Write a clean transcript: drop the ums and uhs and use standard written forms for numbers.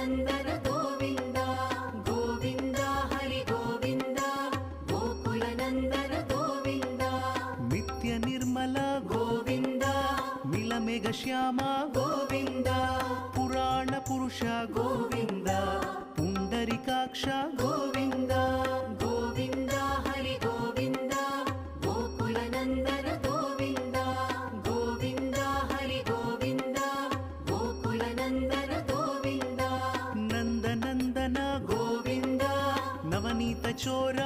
गोकुलनन्दन गोविन्द गोविन्द हरि गोविन्द गोकुलनन्दन गोविन्द नित्य निर्मल गोविन्द नीलमेघ श्याम गोविन्द पुराण पुरुष गोविन्द पुण्डरीकाक्ष गोविन्द गोविन्द हरि गोविन्द गोकुलनन्दन गोविन्द गोविन्द हरि गोविन्द गोकुलनन्दन गोविन्द नन्दनन्दन गोविन्द नवनीत चोर